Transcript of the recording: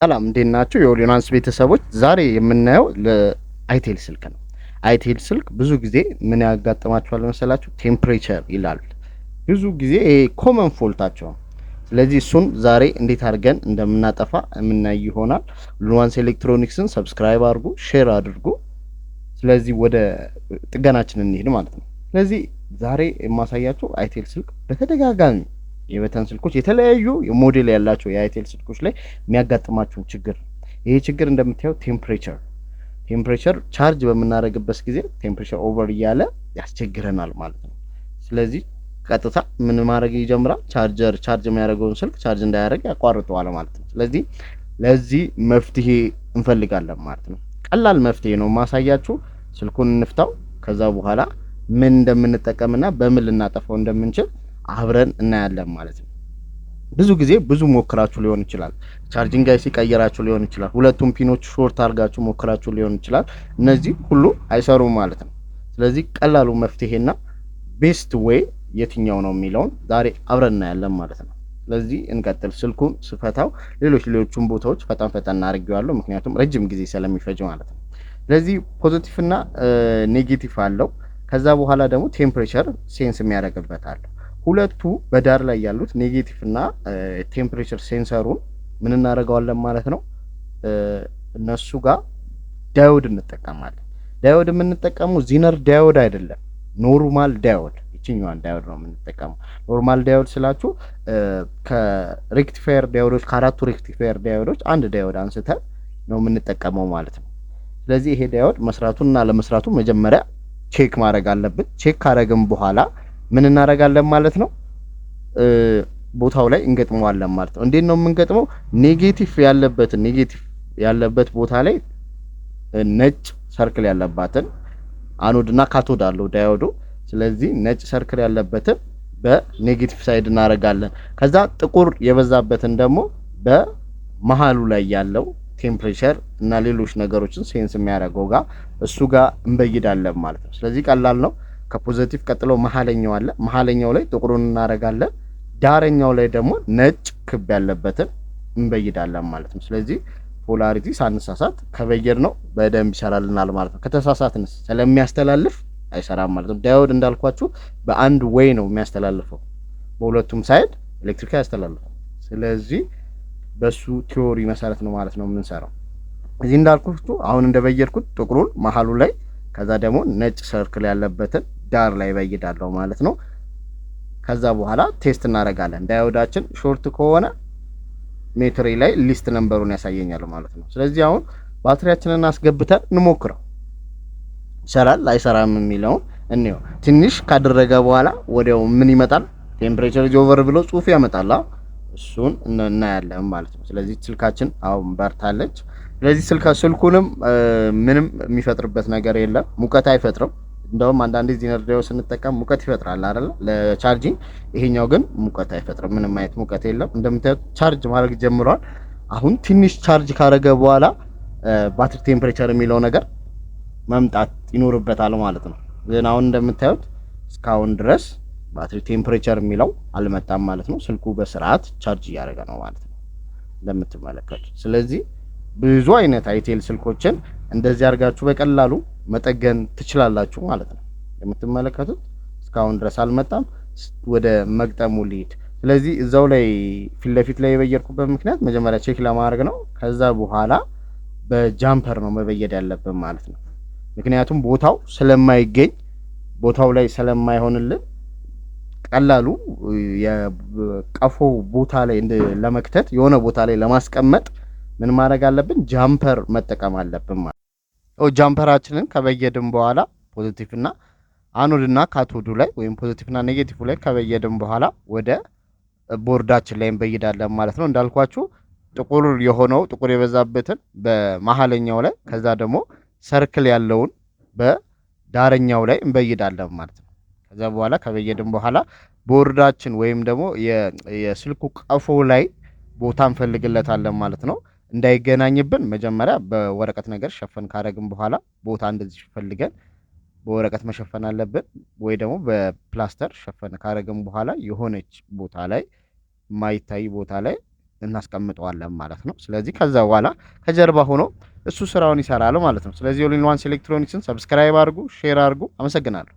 ሰላም እንዴት ናችሁ? የኦዲዮናንስ ቤተሰቦች ዛሬ የምናየው ለአይቴል ስልክ ነው። አይቴል ስልክ ብዙ ጊዜ ምን ያጋጥማቸዋል መሰላችሁ? ቴምፕሬቸር ይላል። ብዙ ጊዜ ይሄ ኮመን ፎልታቸው ነው። ስለዚህ እሱን ዛሬ እንዴት አድርገን እንደምናጠፋ የምናይ ይሆናል። ኦዲዮናንስ ኤሌክትሮኒክስን ሰብስክራይብ አድርጉ፣ ሼር አድርጉ። ስለዚህ ወደ ጥገናችን እንሄድ ማለት ነው። ስለዚህ ዛሬ የማሳያችሁ አይቴል ስልክ በተደጋጋሚ የበተን ስልኮች የተለያዩ ሞዴል ያላቸው የአይቴል ስልኮች ላይ የሚያጋጥማችሁን ችግር። ይሄ ችግር እንደምታየው ቴምፕሬቸር ቻርጅ በምናደርግበት ጊዜ ቴምፕሬቸር ኦቨር እያለ ያስቸግረናል ማለት ነው። ስለዚህ ቀጥታ ምን ማድረግ ይጀምራል? ቻርጅ የሚያደርገውን ስልክ ቻርጅ እንዳያደርግ ያቋርጠዋል ማለት ነው። ስለዚህ ለዚህ መፍትሄ እንፈልጋለን ማለት ነው። ቀላል መፍትሄ ነው ማሳያችሁ። ስልኩን እንፍታው። ከዛ በኋላ ምን እንደምንጠቀምና በምን ልናጠፋው እንደምንችል አብረን እናያለን ማለት ነው። ብዙ ጊዜ ብዙ ሞክራችሁ ሊሆን ይችላል። ቻርጂንግ ጋር ሲቀየራችሁ ሊሆን ይችላል። ሁለቱም ፒኖች ሾርት አድርጋችሁ ሞክራችሁ ሊሆን ይችላል። እነዚህ ሁሉ አይሰሩም ማለት ነው። ስለዚህ ቀላሉ መፍትሄና ቤስት ዌይ የትኛው ነው የሚለውን ዛሬ አብረን እናያለን ማለት ነው። ስለዚህ እንቀጥል። ስልኩን ስፈታው ሌሎቹን ቦታዎች ፈጠን አድርጌዋለሁ፣ ምክንያቱም ረጅም ጊዜ ስለሚፈጅ ማለት ነው። ስለዚህ ፖዚቲቭ እና ኔጌቲቭ አለው። ከዛ በኋላ ደግሞ ቴምፕሬቸር ሴንስ የሚያደርግበት አለ። ሁለቱ በዳር ላይ ያሉት ኔጌቲቭ እና ቴምፕሬቸር ሴንሰሩን ምን እናደርገዋለን ማለት ነው። እነሱ ጋር ዳዮድ እንጠቀማለን። ዳዮድ የምንጠቀመው ዚነር ዳዮድ አይደለም፣ ኖርማል ዳዮድ፣ እቺኛዋን ዳዮድ ነው የምንጠቀመው። ኖርማል ዳዮድ ስላችሁ ከሬክቲፋየር ዳዮዶች ከአራቱ ሬክቲፋየር ዳዮዶች አንድ ዳዮድ አንስተን ነው የምንጠቀመው ማለት ነው። ስለዚህ ይሄ ዳዮድ መስራቱንና ለመስራቱ መጀመሪያ ቼክ ማድረግ አለብን። ቼክ ካደረግን በኋላ ምን እናደርጋለን ማለት ነው፣ ቦታው ላይ እንገጥመዋለን ማለት ነው። እንዴት ነው የምንገጥመው? ኔጌቲቭ ያለበት ቦታ ላይ ነጭ ሰርክል ያለባትን አኖድና ካቶድ አለው ዳዮዱ። ስለዚህ ነጭ ሰርክል ያለበትን በኔጌቲቭ ሳይድ እናደርጋለን። ከዛ ጥቁር የበዛበትን ደግሞ በመሃሉ ላይ ያለው ቴምፕሬቸር እና ሌሎች ነገሮችን ሴንስ የሚያደርገው ጋር እሱ ጋር እንበይዳለን ማለት ነው። ስለዚህ ቀላል ነው። ከፖዚቲቭ ቀጥሎ መሃለኛው አለ። መሃለኛው ላይ ጥቁሩን እናደርጋለን። ዳረኛው ላይ ደግሞ ነጭ ክብ ያለበትን እንበይዳለን ማለት ነው። ስለዚህ ፖላሪቲ ሳንሳሳት ከበየድ ነው በደንብ ይሰራልናል ማለት ነው። ከተሳሳትን ስለሚያስተላልፍ አይሰራም ማለት ነው። ዳዮድ እንዳልኳችሁ በአንድ ዌይ ነው የሚያስተላልፈው፣ በሁለቱም ሳይድ ኤሌክትሪክ ያስተላልፋል። ስለዚህ በሱ ቲዮሪ መሰረት ነው ማለት ነው የምንሰራው። እዚህ እንዳልኳችሁ አሁን እንደበየድኩት ጥቁሩን መሃሉ ላይ፣ ከዛ ደግሞ ነጭ ሰርክል ያለበትን ዳር ላይ በይዳለው ማለት ነው። ከዛ በኋላ ቴስት እናደርጋለን። ዳዮዳችን ሾርት ከሆነ ሜትሪ ላይ ሊስት ነምበሩን ያሳየኛል ማለት ነው። ስለዚህ አሁን ባትሪያችንን አስገብተን እንሞክረው፣ ይሰራል አይሰራም የሚለውን እንየው። ትንሽ ካደረገ በኋላ ወዲያው ምን ይመጣል? ቴምፕሬቸር ኢዝ ኦቨር ብሎ ጽሁፍ ያመጣል። እሱን እናያለን ማለት ነው። ስለዚህ ስልካችን አሁን በርታለች። ስለዚህ ስልኩንም ምንም የሚፈጥርበት ነገር የለም፣ ሙቀት አይፈጥርም። እንደውም አንዳንዴ ዚነር ዳዮድ ስንጠቀም ሙቀት ይፈጥራል አይደል ለቻርጂንግ። ይሄኛው ግን ሙቀት አይፈጥርም፣ ምንም አይነት ሙቀት የለም። እንደምታዩት ቻርጅ ማድረግ ጀምሯል። አሁን ትንሽ ቻርጅ ካደረገ በኋላ ባትሪ ቴምፕሬቸር የሚለው ነገር መምጣት ይኖርበታል ማለት ነው። ግን አሁን እንደምታዩት እስካሁን ድረስ ባትሪ ቴምፕሬቸር የሚለው አልመጣም ማለት ነው። ስልኩ በስርዓት ቻርጅ እያደረገ ነው ማለት ነው እንደምትመለከቱት። ስለዚህ ብዙ አይነት አይቴል ስልኮችን እንደዚህ አድርጋችሁ በቀላሉ መጠገን ትችላላችሁ ማለት ነው። የምትመለከቱት እስካሁን ድረስ አልመጣም። ወደ መግጠሙ ሊድ። ስለዚህ እዛው ላይ ፊት ለፊት ላይ የበየድኩበት ምክንያት መጀመሪያ ቼክ ለማድረግ ነው። ከዛ በኋላ በጃምፐር ነው መበየድ ያለብን ማለት ነው። ምክንያቱም ቦታው ስለማይገኝ ቦታው ላይ ስለማይሆንልን ቀላሉ የቀፎ ቦታ ላይ ለመክተት የሆነ ቦታ ላይ ለማስቀመጥ ምን ማድረግ አለብን? ጃምፐር መጠቀም አለብን ማለት ነው። ጃምፐራችንን ከበየድን በኋላ ፖዚቲቭ እና አኖድ እና ካቶዱ ላይ ወይም ፖዚቲቭ እና ኔጌቲቭ ላይ ከበየድን በኋላ ወደ ቦርዳችን ላይ እንበይዳለን ማለት ነው። እንዳልኳችሁ ጥቁር የበዛበትን በመሃለኛው ላይ፣ ከዛ ደግሞ ሰርክል ያለውን በዳረኛው ላይ እንበይዳለን ማለት ነው። ከዛ በኋላ ከበየድን በኋላ ቦርዳችን ወይም ደግሞ የስልኩ ቀፎ ላይ ቦታ እንፈልግለታለን ማለት ነው። እንዳይገናኝብን መጀመሪያ በወረቀት ነገር ሸፈን ካደረግን በኋላ ቦታ እንደዚህ ፈልገን በወረቀት መሸፈን አለብን፣ ወይ ደግሞ በፕላስተር ሸፈን ካደረግን በኋላ የሆነች ቦታ ላይ ማይታይ ቦታ ላይ እናስቀምጠዋለን ማለት ነው። ስለዚህ ከዛ በኋላ ከጀርባ ሆኖ እሱ ስራውን ይሰራል ማለት ነው። ስለዚህ ኦል ኢን ዋንስ ኤሌክትሮኒክስን ሰብስክራይብ አድርጉ፣ ሼር አድርጉ። አመሰግናለሁ።